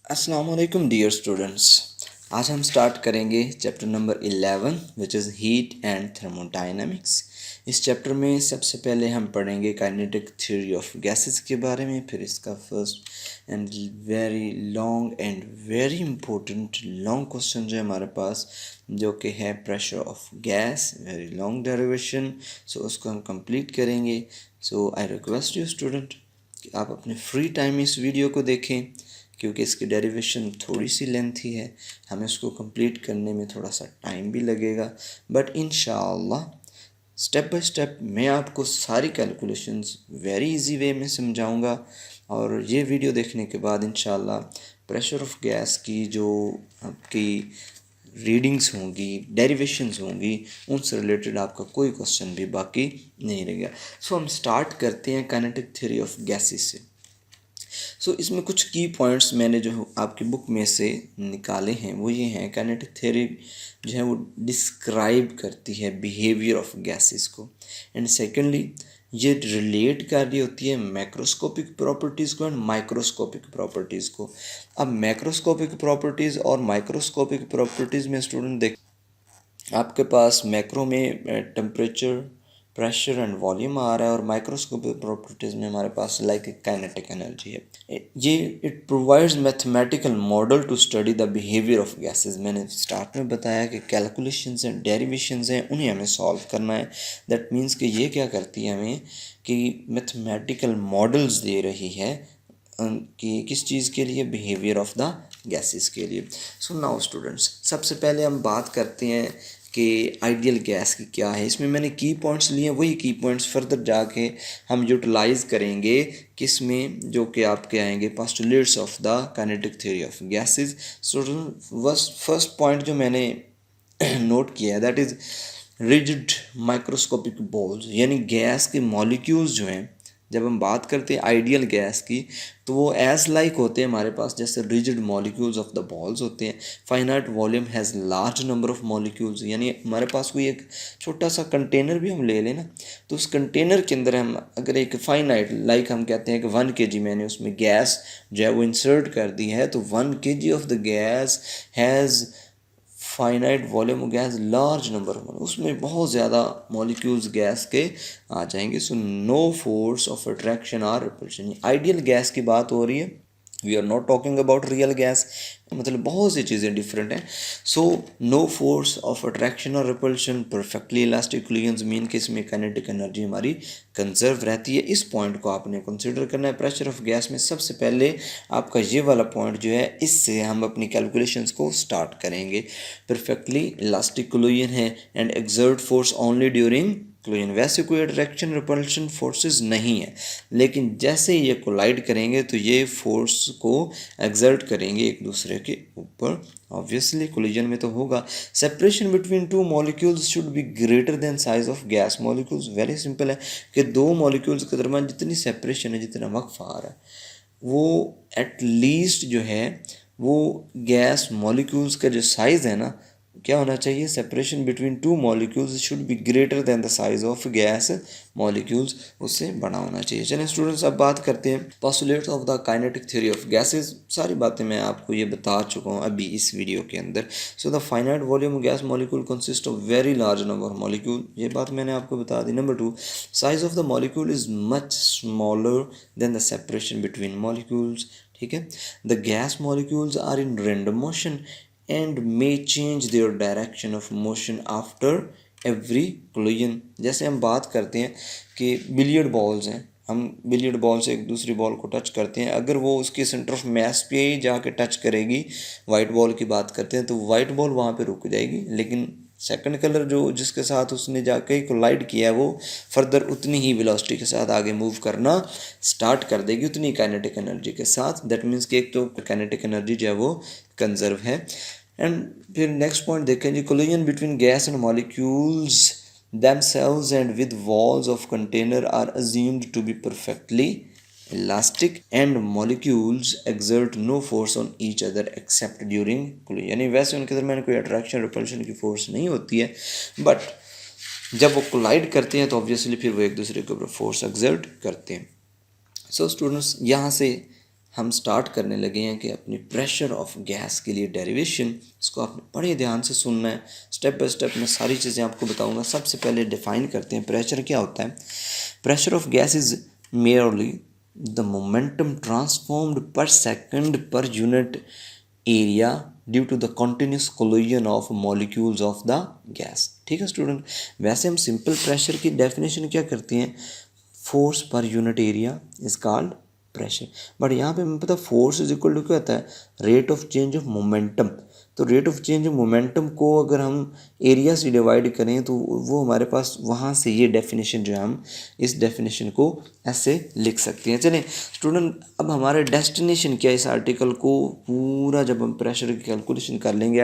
अस्सलाम वालेकुम dear students. आज हम स्टार्ट करेंगे chapter number 11 which is heat and thermodynamics. इस चैप्टर में सबसे पहले हम पढ़ेंगे काइनेटिक थ्योरी ऑफ गैसेस के बारे में, फिर इसका first and very long and very important long question जो है हमारे पास, जो कि है pressure of gas, very long derivation. So उसको हम कंप्लीट करेंगे। So I request you student कि आप अपने फ्री टाइम में इस वीडियो को देखें, क्योंकि इसकी डेरिवेशन थोड़ी सी लेंथी है, हमें इसको कंप्लीट करने में थोड़ा सा टाइम भी लगेगा, बट इंशाअल्लाह स्टेप बाय स्टेप मैं आपको सारी कैलकुलेशंस वेरी इजी वे में समझाऊंगा। और ये वीडियो देखने के बाद इंशाअल्लाह प्रेशर ऑफ गैस की जो आपकी रीडिंग्स होंगी, डेरिवेशंस होंगी, उनसे रिलेटेड आपका कोई क्वेश्चन भी बाकी नहीं रहेगा। सो हम स्टार्ट करते हैं काइनेटिक थ्योरी ऑफ गैसेस से। सो इसमें कुछ की पॉइंट्स मैंने जो आपकी बुक में से निकाले हैं वो ये हैं। काइनेटिक थ्योरी जो है वो डिस्क्राइब करती है बिहेवियर ऑफ गैसेस को, एंड सेकेंडली ये रिलेट कर रही होती है मैक्रोस्कोपिक प्रॉपर्टीज़ को एंड माइक्रोस्कोपिक प्रॉपर्टीज़ को। अब मैक्रोस्कोपिक प्रॉपर्टीज़ और माइक्रोस्कोपिक प्रॉपर्टीज़ में स्टूडेंट देख, आपके पास मैक्रो में टेम्परेचर, प्रेशर एंड वॉल्यूम आ रहा है, और माइक्रोस्कोपिक प्रॉपर्टीज़ में हमारे पास लाइक काइनेटिक एनर्जी है। ये it provides mathematical model to study the behaviour of gases. मैंने स्टार्ट में बताया कि कैलकुलेशंस एंड डेरिवेशंस हैं, उन्हें हमें सॉल्व करना है। दैट मीन्स कि ये क्या करती है हमें कि मैथमेटिकल मॉडल्स दे रही है कि किस चीज़ के लिए, बिहेवियर ऑफ द गैसेस के लिए। सो नाउ स्टूडेंट्स, सबसे पहले हम बात करते हैं कि आइडियल गैस की क्या है। इसमें मैंने की पॉइंट्स लिए हैं, वही की पॉइंट्स फर्दर जाके हम यूटिलाइज करेंगे किस में, जो कि आपके आएंगे postulates of the kinetic theory of gases. Student first point जो मैंने नोट किया है that is rigid microscopic balls, यानी गैस के मॉलिक्यूल्स जो हैं, जब हम बात करते हैं आइडियल गैस की तो वो एज लाइक होते हैं हमारे पास जैसे rigid molecules of the balls होते हैं। Finite volume has large number of molecules, यानी हमारे पास कोई एक छोटा सा कंटेनर भी हम ले लें ना, तो उस कंटेनर के अंदर हम अगर एक फाइनाइट लाइक हम कहते हैं कि 1 kg मैंने उसमें गैस जो है वो इंसर्ट कर दी है, तो 1 kg of the gas has finite volume gas, large number of, उसमें बहुत ज़्यादा मॉलिक्यूल्स गैस के आ जाएंगे। So no force of attraction or repulsion. Ideal gas की बात हो रही है, we are not talking about real gas, मतलब बहुत सी चीज़ें डिफरेंट हैं। So no force of attraction और repulsion, perfectly elastic equations mean कि इसमें काइनेटिक एनर्जी हमारी कंजर्व रहती है। इस पॉइंट को आपने कंसिडर करना है। प्रेशर ऑफ गैस में सबसे पहले आपका ये वाला पॉइंट जो है, इससे हम अपनी कैलकुलेशंस को स्टार्ट करेंगे। परफेक्टली इलास्टिक कोलिजन है and exert force only during collision. वैसे कोई अट्रैक्शन रिपल्शन फोर्सेस नहीं है, लेकिन जैसे ये कोलाइड करेंगे तो ये फोर्स को एक्सर्ट करेंगे एक दूसरे के ऊपर। ऑब्वियसली कोलिजन में तो होगा। Separation between two molecules should be greater than size of gas molecules. Very simple है कि दो मॉलिक्यूल्स के दरमियान जितनी सेपरेशन है, जितना वक्फा आ रहा है, वो एट लीस्ट जो है वो गैस मॉलिक्यूल्स का जो साइज़ है ना, क्या होना चाहिए, separation between two molecules should be greater than the size of gas molecules, उससे बड़ा होना चाहिए। चलिए स्टूडेंट्स, अब बात करते हैं postulates of the kinetic theory of gases. सारी बातें मैं आपको ये बता चुका हूँ अभी इस वीडियो के अंदर। So the finite volume gas molecule consist of very large number of molecule, ये बात मैंने आपको बता दी। Number 2, size of the molecule is much smaller than the separation between molecules. ठीक है, the gas molecules are in random motion and may change their direction of motion after every collision। जैसे हम बात करते हैं कि बिलियर्ड बॉल्स हैं, हम बिलियर्ड बॉल से एक दूसरी बॉल को टच करते हैं, अगर वो उसके सेंटर ऑफ मास पे ही जाके टच करेगी, वाइट बॉल की बात करते हैं, तो वाइट बॉल वहाँ पे रुक जाएगी, लेकिन सेकंड कलर जो जिसके साथ उसने जाके कोलाइड किया है वो फर्दर उतनी ही वेलोसिटी के साथ आगे मूव करना स्टार्ट कर देगी, उतनी काइनेटिक एनर्जी के साथ। दैट मीन्स कि एक तो काइनेटिक एनर्जी जो है वो कंजर्व है। एंड फिर नेक्स्ट पॉइंट देखें जी, collision between gas and molecules themselves and with walls of container are assumed to be perfectly elastic and molecules exert no force on each other except during collision। यानी वैसे उनके दरमियान कोई attraction repulsion की force नहीं होती है, but जब वो कोलाइड करते हैं तो ऑब्वियसली फिर वो एक दूसरे के ऊपर फोर्स एक्सर्ट करते हैं। सो स्टूडेंट्स, यहाँ से हम स्टार्ट करने लगे हैं कि अपनी प्रेशर ऑफ गैस के लिए डेरिवेशन, इसको आपने बड़े ध्यान से सुनना है। स्टेप बाय स्टेप मैं सारी चीज़ें आपको बताऊंगा। सबसे पहले डिफाइन करते हैं प्रेशर क्या होता है। Pressure of gas is merely the momentum transformed per second per unit area due to the continuous collision of molecules of the gas। ठीक है स्टूडेंट, वैसे हम सिंपल प्रेशर की डेफिनेशन क्या करते हैं, force per unit area is called pressure. But यहाँ पे हमें पता फोर्स इज इक्वल टू क्या होता है, rate of change of momentum. तो rate of change of momentum को अगर हम एरिया से डिवाइड करें तो वो हमारे पास वहाँ से ये डेफिनेशन जो है हम इस डेफिनेशन को ऐसे लिख सकते हैं। चलें स्टूडेंट, अब हमारा डेस्टिनेशन क्या है इस आर्टिकल को पूरा जब हम प्रेशर की कैलकुलेशन कर लेंगे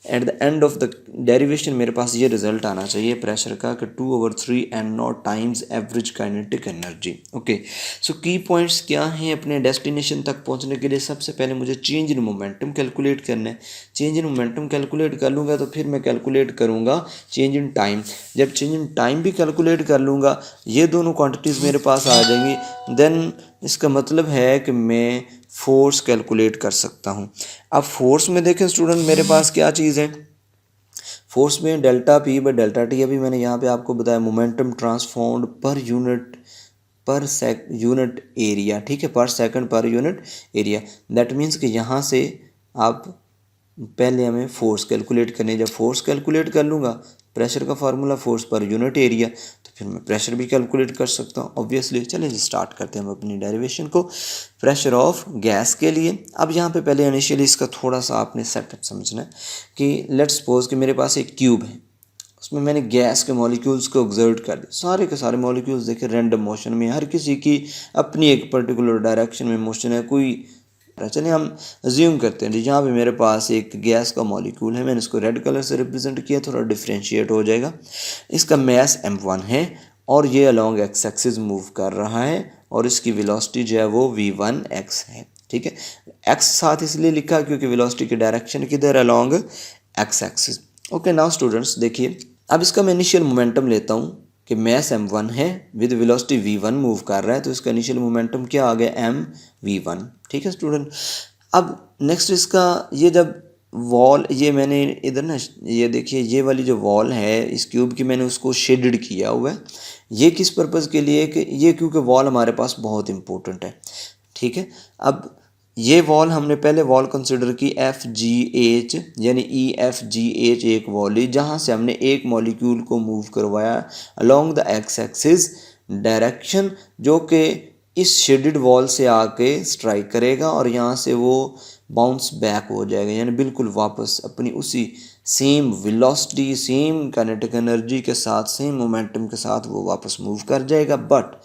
at the end of the derivation मेरे पास ये रिजल्ट आना चाहिए प्रेशर का कि 2/3 n0 times average kinetic energy. Okay, so की पॉइंट्स क्या हैं अपने डेस्टिनेशन तक पहुंचने के लिए। सबसे पहले मुझे चेंज इन मोमेंटम कैलकुलेट करना है। चेंज इन मोमेंटम कैलकुलेट कर लूँगा तो फिर मैं कैलकुलेट करूँगा चेंज इन टाइम। जब चेंज इन टाइम भी कैलकुलेट कर लूँगा, ये दोनों क्वांटिटीज़ मेरे पास आ जाएंगी, देन इसका मतलब है कि मैं फोर्स कैलकुलेट कर सकता हूँ। अब फोर्स में देखें स्टूडेंट, मेरे पास क्या चीज़ है, फोर्स में delta P by delta T. अभी मैंने यहाँ पे आपको बताया momentum transformed per unit area. ठीक है, पर second per unit area. That means कि यहाँ से आप पहले हमें फोर्स कैलकुलेट करनी है। जब फोर्स कैलकुलेट कर लूँगा, प्रेशर का formula force per unit area, तो फिर मैं प्रेशर भी कैलकुलेट कर सकता हूँ ऑब्वियसली। चलिए स्टार्ट करते हैं हम अपनी डेरिवेशन को प्रेशर ऑफ गैस के लिए। अब यहाँ पे पहले इनिशियली इसका थोड़ा सा आपने सेटअप समझना है कि लेट्स सपोज कि मेरे पास एक क्यूब है, उसमें मैंने गैस के मॉलिक्यूल्स को ऑब्जर्व कर दिया। सारे के सारे मॉलिक्यूल्स देखे रैंडम मोशन में, हर किसी की अपनी एक पर्टिकुलर डायरेक्शन में मोशन है। कोई चलिए हम अज्यूम करते हैं जहाँ पे मेरे पास एक गैस का मॉलिक्यूल है, मैंने इसको रेड कलर से रिप्रेजेंट किया, थोड़ा डिफ्रेंशिएट हो जाएगा। इसका मास m1 है और ये अलोंग एक्स एक्सिस मूव कर रहा है और इसकी वेलोसिटी जो है वो v1x है। ठीक है, x साथ इसलिए लिखा क्योंकि वेलोसिटी की डायरेक्शन किधर, along x axis. Okay, now students देखिए, अब इसका मैं इनिशियल मोमेंटम लेता हूँ कि मास m1 है विद वेलोसिटी v1 मूव कर रहा है, तो इसका इनिशियल मोमेंटम क्या आ गया, mv1। ठीक है स्टूडेंट, अब नेक्स्ट इसका ये जब वॉल, ये मैंने इधर ना, ये देखिए ये वाली जो वॉल है इस क्यूब की, मैंने उसको शेडेड किया हुआ है। ये किस पर्पज़ के लिए कि ये क्योंकि वॉल हमारे पास बहुत इंपॉर्टेंट है। ठीक है, अब ये वॉल हमने पहले वॉल कंसिडर की FGH यानी EFGH एक वॉल ली, जहाँ से हमने एक मॉलिक्यूल को मूव करवाया along the x axis direction, जो कि इस शेडेड वॉल से आके स्ट्राइक करेगा और यहाँ से वो बाउंस बैक हो जाएगा, यानी बिल्कुल वापस अपनी उसी same velocity, same kinetic energy के साथ, सेम मोमेंटम के साथ वो वापस मूव कर जाएगा, बट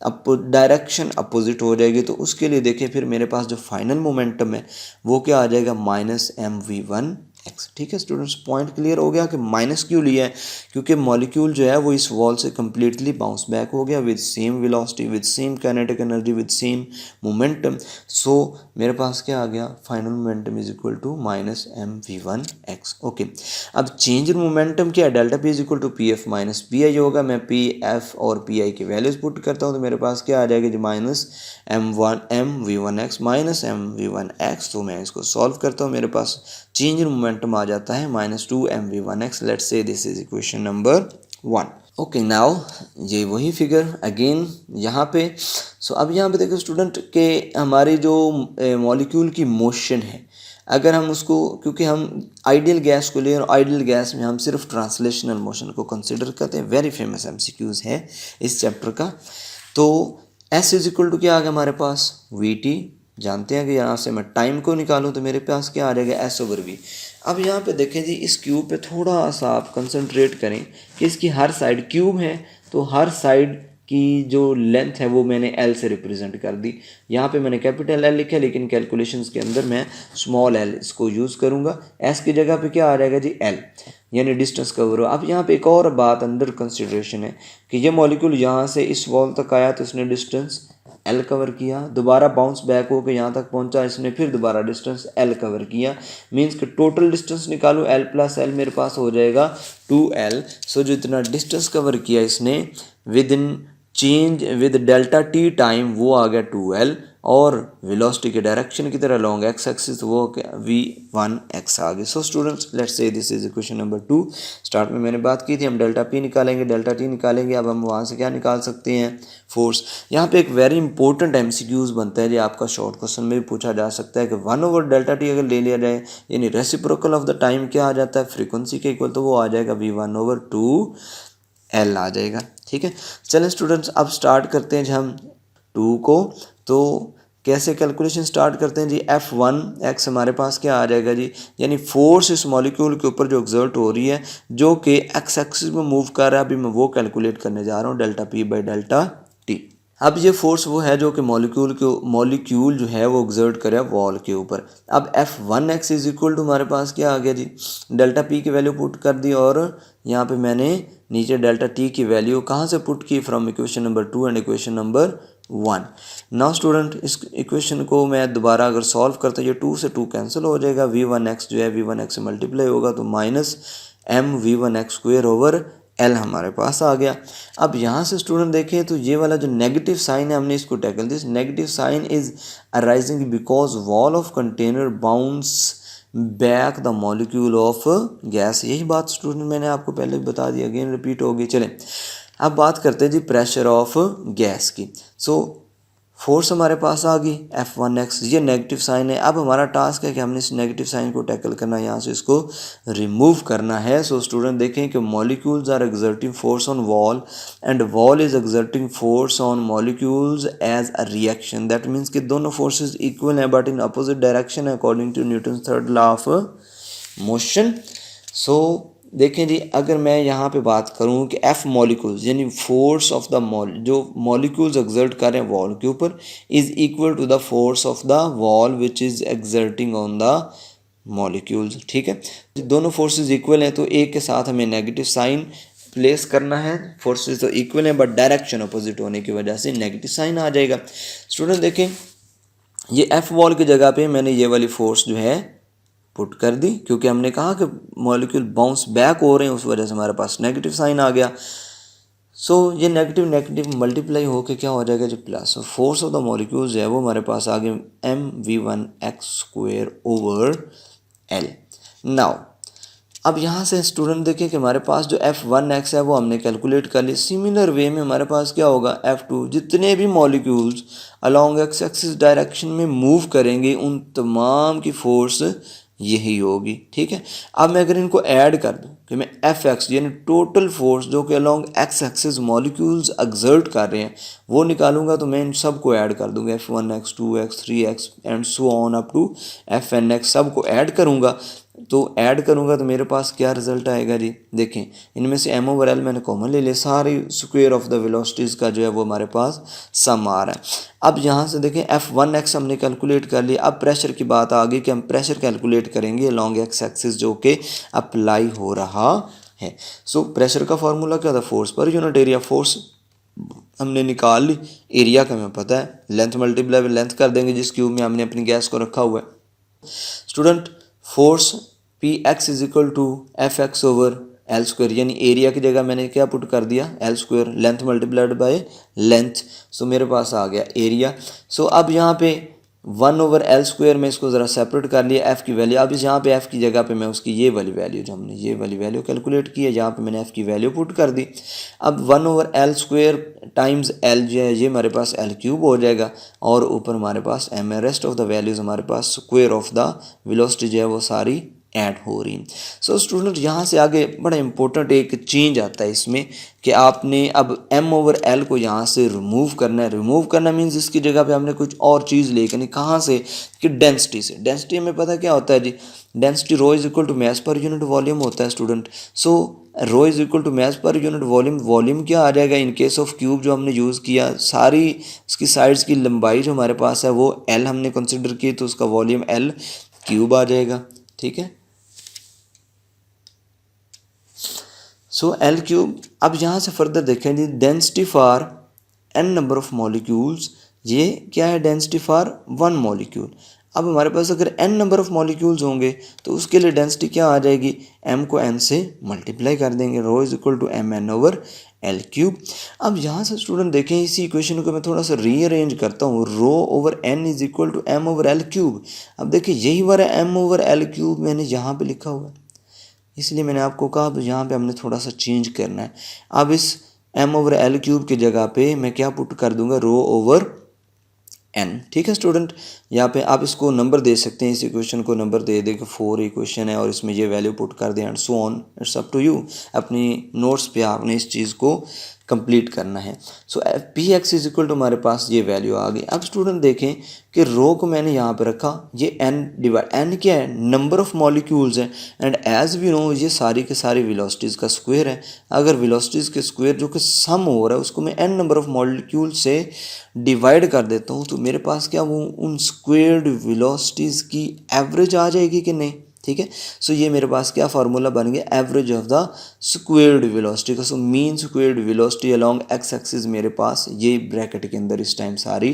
अब डायरेक्शन अपोजिट हो जाएगी। तो उसके लिए देखिए फिर मेरे पास जो फाइनल मोमेंटम है वो क्या आ जाएगा, -mv1x। ठीक है स्टूडेंट्स, पॉइंट क्लियर हो गया कि माइनस क्यों लिया है, क्योंकि मॉलिक्यूल जो है वो इस वॉल से कम्प्लीटली बाउंस बैक हो गया with same velocity, with same kinetic energy, with same momentum. So मेरे पास क्या आ गया, final momentum is equal to -mv1x। Okay, अब चेंज इन मोमेंटम क्या है, delta P is equal to P F minus P I होगा। मैं पी एफ और पी आई की वैल्यूज पुट करता हूँ तो मेरे पास क्या आ जाएगा जी, -mv1x माइनस mv1x। तो मैं इसको सॉल्व करता हूँ, मेरे पास चेंज इन मोमेंटम आ जाता है -2mv1x। Let's say this is equation number 1। Okay, now ये वही फिगर अगेन यहाँ पे। सो अब यहाँ पे देखो स्टूडेंट के हमारी जो मॉलिक्यूल की मोशन है, अगर हम उसको, क्योंकि हम आइडियल गैस को ले और आइडियल गैस में हम सिर्फ ट्रांसलेशनल मोशन को कंसिडर करते हैं, वेरी फेमस MCQs है इस चैप्टर का। तो S इज इक्वल टू क्या आ गया हमारे पास, VT। जानते हैं कि यहाँ से मैं टाइम को निकालूं तो मेरे पास क्या आ जाएगा, S/V। अब यहाँ पे देखें जी, इस क्यूब पे थोड़ा सा आप कंसंट्रेट करें कि इसकी हर साइड, क्यूब है तो हर साइड की जो लेंथ है वो मैंने L से रिप्रेजेंट कर दी। यहाँ पे मैंने कैपिटल L लिखा है, लेकिन कैलकुलेशंस के अंदर मैं स्मॉल l इसको यूज़ करूँगा। S की जगह पे क्या आ जाएगा जी, L, यानी डिस्टेंस कवर हो। अब यहाँ पे एक और बात अंदर कंसिडरेशन है कि ये मॉलिक्यूल यहाँ से इस वॉल तक आया तो इसने डिस्टेंस L कवर किया, दोबारा बाउंस बैक होकर यहाँ तक पहुँचा, इसने फिर दोबारा डिस्टेंस L कवर किया। मीन्स कि टोटल डिस्टेंस निकालूँ, L प्लस L मेरे पास हो जाएगा 2L। सो जो इतना डिस्टेंस कवर किया इसने with in change with delta T time, वो आ गया 2L। और वेलोसिटी के डायरेक्शन की तरह लॉन्ग एक्स एक्सिस वो v1x आ गई। So students let's say this is equation number 2। Start में मैंने बात की थी हम डेल्टा पी निकालेंगे, डेल्टा टी निकालेंगे। अब हम वहाँ से क्या निकाल सकते हैं, फोर्स। यहाँ पे एक वेरी इंपॉर्टेंट एमसीक्यूज बनता है जो आपका शॉर्ट क्वेश्चन में भी पूछा जा सकता है कि 1/Δt अगर ले लिया जाए यानी रेसिप्रोकल ऑफ द टाइम क्या आ जाता है, फ्रीक्वेंसी के इक्वल, तो वो आ जाएगा v1/2l आ जाएगा। ठीक है, चलें स्टूडेंट्स अब स्टार्ट करते हैं जी हम 2 को। तो कैसे कैलकुलेशन स्टार्ट करते हैं जी, f1x हमारे पास क्या आ जाएगा जी, यानी फोर्स इस मॉलिक्यूल के ऊपर जो एक्सर्ट हो रही है जो कि एक्स एक्सिस में मूव कर रहा है, अभी मैं वो कैलकुलेट करने जा रहा हूँ, delta P by delta T. अब ये फोर्स वो है जो कि मॉलिक्यूल जो है वो एक्सर्ट करे वॉल के ऊपर। अब f1x इज इक्वल टू हमारे पास क्या आ गया जी, डेल्टा पी की वैल्यू पुट कर दी और यहाँ पे मैंने नीचे डेल्टा टी की वैल्यू कहाँ से पुट की, from equation number 2 and equation number 1। Now student इस इक्वेशन को मैं दोबारा अगर सॉल्व करता हूँ, ये 2 से 2 कैंसिल हो जाएगा, v1x जो है v1x से मल्टीप्लाई होगा तो माइनस mv1x² एल हमारे पास आ गया। अब यहाँ से स्टूडेंट देखें तो ये वाला जो नेगेटिव साइन है हमने इसको tackle, this negative sign is arising because wall of container bounce back the molecule of gas. यही बात स्टूडेंट मैंने आपको पहले बता दी, अगेन रिपीट होगी। चलें अब बात करते हैं जी प्रेशर ऑफ गैस की। सो फोर्स हमारे पास आ गई f1x, ये नेगेटिव साइन है। अब हमारा टास्क है कि हमने इस नेगेटिव साइन को टैकल करना है, यहाँ से इसको रिमूव करना है। सो स्टूडेंट देखें कि molecules are exerting force on wall and wall is exerting force on molecules as a reaction. That means कि दोनों फोर्सेस इक्वल हैं but in opposite direction according to Newton third law of motion. So देखें जी अगर मैं यहाँ पे बात करूँ कि एफ मॉलिक्यूल्स यानी फोर्स ऑफ द जो मॉलिक्यूल्स एक्सर्ट कर रहे हैं वॉल के ऊपर is equal to the force of the wall which is exerting on the molecules. ठीक है, दोनों फोर्सेस इक्वल हैं तो एक के साथ हमें नेगेटिव साइन प्लेस करना है। फोर्सेस तो इक्वल हैं बट डायरेक्शन अपोजिट होने की वजह से नेगेटिव साइन आ जाएगा। स्टूडेंट देखें ये एफ वॉल की जगह पे मैंने ये वाली फोर्स जो है पुट कर दी, क्योंकि हमने कहा कि मॉलिक्यूल बाउंस बैक हो रहे हैं, उस वजह से हमारे पास नेगेटिव साइन आ गया। सो ये नेगेटिव मल्टीप्लाई होके क्या हो जाएगा जो plus force of the molecules है वो हमारे पास आ गए mv1x²/L। नाउ अब यहाँ से स्टूडेंट देखें कि हमारे पास जो f1x है वो हमने कैलकुलेट कर ली। सिमिलर वे में हमारे पास क्या होगा f2, जितने भी molecules along x axis direction में मूव करेंगे उन तमाम की फोर्स यही होगी। ठीक है, अब मैं अगर इनको ऐड कर दूं कि मैं fx यानी टोटल फोर्स जो कि along x axis molecules exert कर रहे हैं वो निकालूंगा तो मैं इन सब को ऐड कर दूंगा, f1x 2x 3x and so on up to fnx, सब को ऐड करूंगा। तो ऐड करूंगा तो मेरे पास क्या रिजल्ट आएगा जी, देखें इनमें से m/L मैंने कॉमन ले लिया, सारी स्क्वायर ऑफ द वेलोसिटीज़ का जो है वो हमारे पास सम आ रहा है। अब यहाँ से देखें f1x हमने कैलकुलेट कर लिया। अब प्रेशर की बात आ गई कि हम प्रेशर कैलकुलेट करेंगे लॉन्ग एक्स एक्सिस जो कि अप्लाई हो रहा है। सो प्रेशर का फॉर्मूला क्या था, force per unit area. Force हमने निकाल ली, एरिया का हमें पता है, लेंथ मल्टीप्लाई लेंथ कर देंगे जिस क्यूब में हमने अपनी गैस को रखा हुआ है। Student force Px is equal to Fx/L², यानी एरिया की जगह मैंने क्या पुट कर दिया L², length multiplied by length. So मेरे पास आ गया एरिया। सो अब यहाँ पे 1/L² में इसको ज़रा सेपरेट कर लिया f की वैल्यू। अब यहाँ पे f की जगह पे मैं उसकी ये वाली वैल्यू जो हमने ये वाली वैल्यू कैलकुलेट की है यहाँ पे मैंने f की वैल्यू पुट कर दी। अब 1/L² टाइम्स L जो है ये हमारे पास L³ हो जाएगा और ऊपर हमारे पास m है। रेस्ट ऑफ द वैल्यूज़ हमारे पास स्क्वायर ऑफ द वेलोसिटी जो है वो सारी ऐड हो रही। सो स्टूडेंट यहाँ से आगे बड़ा इंपॉर्टेंट एक चेंज आता है इसमें कि आपने अब m/L को यहाँ से रिमूव करना है। रिमूव करना मीन्स इसकी जगह पे हमने कुछ और चीज़ लेकर, कहाँ से, कि डेंसिटी से। डेंसिटी हमें पता क्या होता है जी, density rho is equal to mass per unit volume होता है student. So rho is equal to mass per unit volume. Volume क्या आ जाएगा इन केस ऑफ क्यूब जो हमने यूज़ किया, सारी उसकी साइड्स की लंबाई जो हमारे पास है वो L हमने कंसिडर की तो उसका वॉल्यूम L³ आ जाएगा। ठीक है, सो L³। अब यहाँ से फर्दर देखें जी density for n number of molecules, ये क्या है डेंसिटी फॉर 1 मॉलिक्यूल। अब हमारे पास अगर n नंबर ऑफ मॉलिक्यूल्स होंगे तो उसके लिए डेंसिटी क्या आ जाएगी, m को n से मल्टीप्लाई कर देंगे, rho is equal to M N over L cube. अब यहाँ से स्टूडेंट देखें इसी इक्वेशन को मैं थोड़ा सा रीअरेंज करता हूँ, rho over n is equal to m over L cube. अब देखिए यही वाला m ओवर एल क्यूब मैंने यहाँ पे लिखा हुआ है, इसलिए मैंने आपको कहा अब यहाँ पे हमने थोड़ा सा चेंज करना है। अब इस m ओवर एल क्यूब की जगह पे मैं क्या पुट कर दूंगा, रो ओवर n। ठीक है स्टूडेंट, यहाँ पे आप इसको नंबर दे सकते हैं, इस इक्वेशन को नंबर दे दे कि 4 इक्वेशन है और इसमें ये वैल्यू पुट कर दें and so on, it's up to you. अपनी नोट्स पे आपने इस चीज़ को कंप्लीट करना है। So P X is equal to हमारे पास ये वैल्यू आ गई। अब स्टूडेंट देखें कि रो को मैंने यहाँ पे रखा, ये n डिवाइड, n क्या है, नंबर ऑफ मॉलिक्यूल्स हैं एंड एज वी नो ये सारी के सारी वेलोसिटीज़ का स्क्वायर है। अगर वेलोसिटीज़ के स्क्वायर जो कि सम हो रहा है उसको मैं n नंबर ऑफ मॉलिक्यूल से डिवाइड कर देता हूँ तो मेरे पास क्या वो उन स्क्वेयर्ड वेलोसिटीज़ की एवरेज आ जाएगी कि नहीं। ठीक है, सो ये मेरे पास क्या फार्मूला बन गया, average of the squared velocity का। So mean squared velocity along x axis मेरे पास ये ब्रैकेट के अंदर इस टाइम सारी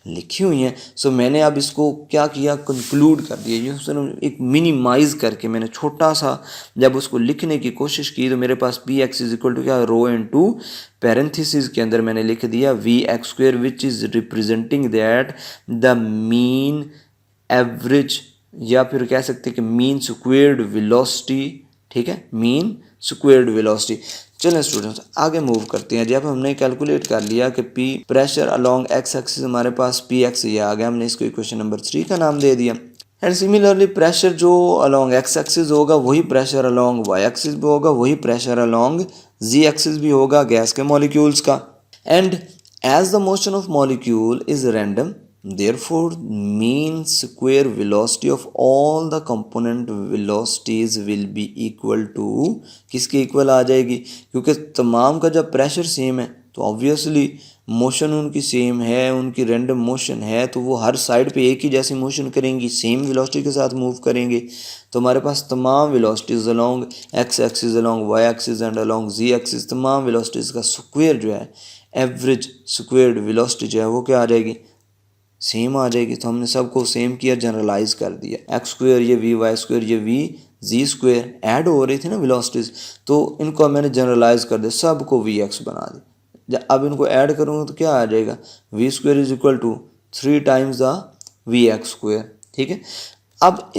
लिखी हुई हैं। सो मैंने अब इसको क्या किया, कंक्लूड कर दिया, ये एक मिनिमाइज करके मैंने छोटा सा जब उसको लिखने की कोशिश की तो मेरे पास P X is equal to क्या, रो इनटू पैरेंथेसिस के अंदर मैंने लिख दिया V X square which is representing that the mean average, या फिर कह सकते हैं कि मीन स्क्वेयर्ड वेलोसिटी। ठीक है, मीन स्क्वेयर्ड वेलोसिटी। चलें स्टूडेंट्स आगे मूव करते हैं। जब हमने कैलकुलेट कर लिया कि P pressure along x axis हमारे पास पी एक्स ये आ गया, हमने इसको इक्वेशन नंबर 3 का नाम दे दिया। एंड सिमिलरली प्रेशर जो अलोंग एक्स एक्सिस होगा वही प्रेशर अलोंग वाई एक्सिस भी होगा, वही प्रेशर अलोंग जी एक्सिस भी होगा गैस के मॉलिक्यूल्स का। And as the motion of molecule is random, therefore mean square velocity of all the component velocities will be equal to, किसके equal आ जाएगी, क्योंकि तमाम का जब प्रेशर सेम है तो ऑब्वियसली मोशन उनकी सेम है, उनकी रैंडम मोशन है तो वो हर साइड पे एक ही जैसी मोशन करेंगी, सेम वेलोसिटी के साथ मूव करेंगे। तो हमारे पास तमाम velocities along x axis, along y axis and along z axis, तमाम वेलोसिटीज़ का स्क्वायर जो है, एवरेज स्क्वायर्ड वेलोसिटी जो है वो क्या आ जाएगी, सेम आ जाएगी। तो हमने सबको सेम किया, जनरलाइज कर दिया, एक्स स्क्वायर ये वी वाई स्क्वायर ये वी जी स्क्वायर ऐड हो रही थी ना वेलोसिटीज़, तो इनको मैंने जनरलाइज कर दिया, सबको वी एक्स बना दिया। अब इनको ऐड करूँगा तो क्या आ जाएगा, v square is equal to 3 times the v x square. ठीक है, अब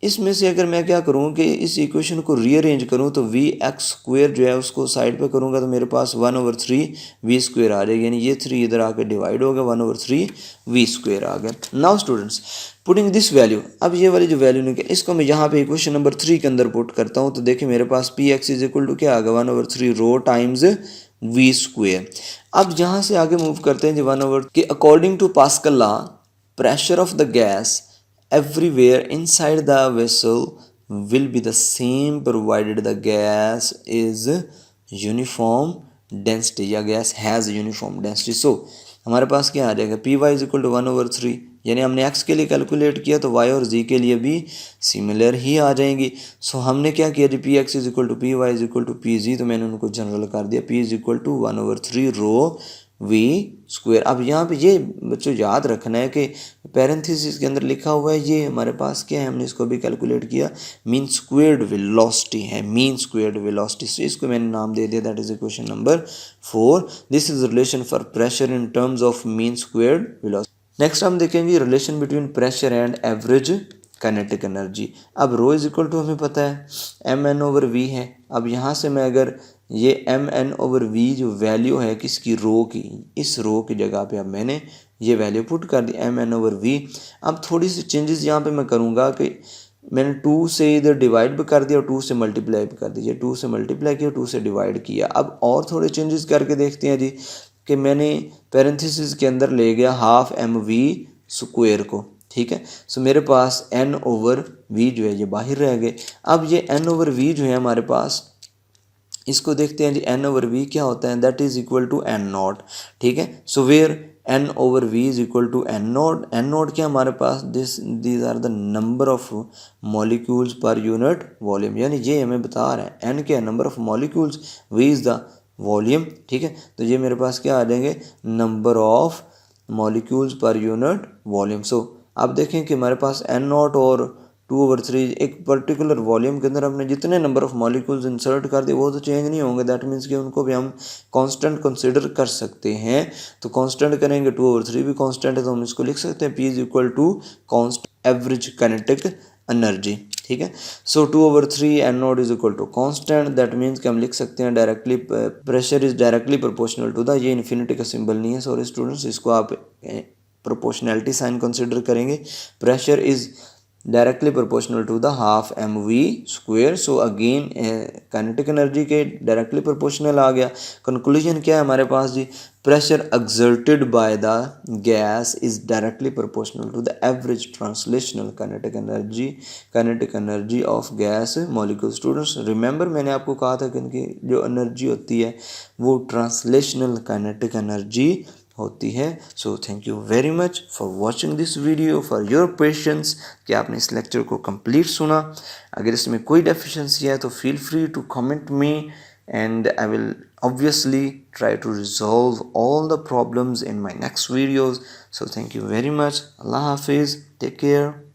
इसमें से अगर मैं क्या करूँ कि इस इक्वेशन को रीअरेंज करूँ तो वी एक्स स्क्वायर जो है उसको साइड पे करूँगा तो मेरे पास 1/3 वी स्क्वायर आ जाएगी, यानी ये 3 इधर आकर डिवाइड हो गया, 1/3 वी स्क्वायर आ गया। Now students putting this value, अब ये वाली जो वैल्यू निकली इसको मैं यहाँ पे इक्वेशन नंबर 3 के अंदर पुट करता हूँ तो देखिए मेरे पास P X is equal to क्या आ गया, 1/3 रो टाइम्स वी स्क्वायर। अब यहाँ से आगे मूव करते हैं जी 1/, कि according to Pascal law pressure of the gas everywhere inside the vessel will be the same provided the gas is uniform density या gas has uniform density। so हमारे पास क्या आ जाएगा, P Y is equal to 1/3, यानी हमने x के लिए calculate किया तो वाई और जी के लिए भी सिमिलर ही आ जाएंगी। सो हमने क्या किया जी, P X is equal to P Y is equal to P Z, तो मैंने उनको जनरल कर दिया, P is equal to 1/3 rho V square. अब यहाँ पे ये बच्चों याद रखना है कि पैरेंथेसिस के अंदर लिखा हुआ है ये हमारे पास क्या है, हमने इसको भी कैलकुलेट किया, मीन स्क्वेयर्ड वेलोसिटी है, मीन स्क्वेयर्ड वेलोसिटी। सो इसको मैंने नाम दे दिया, that is equation number 4। This is relation for pressure in terms of mean squared velocity. Next हम देखेंगे relation between pressure and average kinetic energy. अब रो इज इक्वल टू हमें पता है एम एन ओवर वी है। अब यहाँ से मैं अगर ये एम एन ओवर वी जो वैल्यू है किसकी, रो की, इस रो की जगह पे अब मैंने ये वैल्यू पुट कर दी एम एन ओवर वी। अब थोड़ी सी चेंजेस यहाँ पे मैं करूँगा कि मैंने 2 से इधर डिवाइड भी कर दिया और 2 से मल्टीप्लाई भी कर दिया, 2 से मल्टीप्लाई किया 2 से डिवाइड किया। अब और थोड़े चेंजेस करके देखते हैं जी, कि मैंने पैरेंथेसिस के अंदर ले गया हाफ एम वी स्क्वायर को। ठीक है, सो मेरे पास एन ओवर वी जो है ये बाहर रह गए। अब ये एन ओवर वी जो है हमारे पास, इसको देखते हैं जी, एन ओवर वी क्या होता है, that is equal to N naught. ठीक है, so where N over V is equal to N naught. N naught क्या हमारे पास, these are the number of molecules per unit volume, यानी ये हमें बता रहा है एन क्या है, number of molecules, V is the volume. ठीक है, तो ये मेरे पास क्या आ जाएंगे, number of molecules per unit volume. So आप देखें कि हमारे पास n0 और 2/3 एक पर्टिकुलर वॉल्यूम के अंदर हमने जितने नंबर ऑफ मॉलिक्यूल्स इंसर्ट कर दिए वो तो चेंज नहीं होंगे, दैट मीन्स कि उनको भी हम कांस्टेंट कंसिडर कर सकते हैं। तो कांस्टेंट करेंगे 2/3 भी कांस्टेंट है तो हम इसको लिख सकते हैं P is equal to constant average kinetic energy. ठीक है, so 2/3 n nought is equal to constant, that means कि हम लिख सकते हैं directly pressure is directly proportional to the, ये इन्फिनिटी का सिंबल नहीं है सॉरी स्टूडेंट्स, इसको आप प्रोपोर्शनैलिटी साइन कंसिडर करेंगे। Pressure is directly proportional to the half mv square, so again kinetic energy के डायरेक्टली प्रोपोर्शनल आ गया। कंक्लूजन क्या है हमारे पास जी, pressure exerted by the gas is directly proportional to the average translational kinetic energy of gas molecule. Students remember मैंने आपको कहा था कि इनकी जो एनर्जी होती है वो ट्रांसलेशनल काइनेटिक एनर्जी होती है। So thank you very much for watching this video, for your patience कि आपने इस लेक्चर को कंप्लीट सुना। अगर इसमें कोई डेफिशिएंसी है तो feel free to comment me and I will obviously try to resolve all the problems in my next videos. So thank you very much. Allah Hafiz. Take care.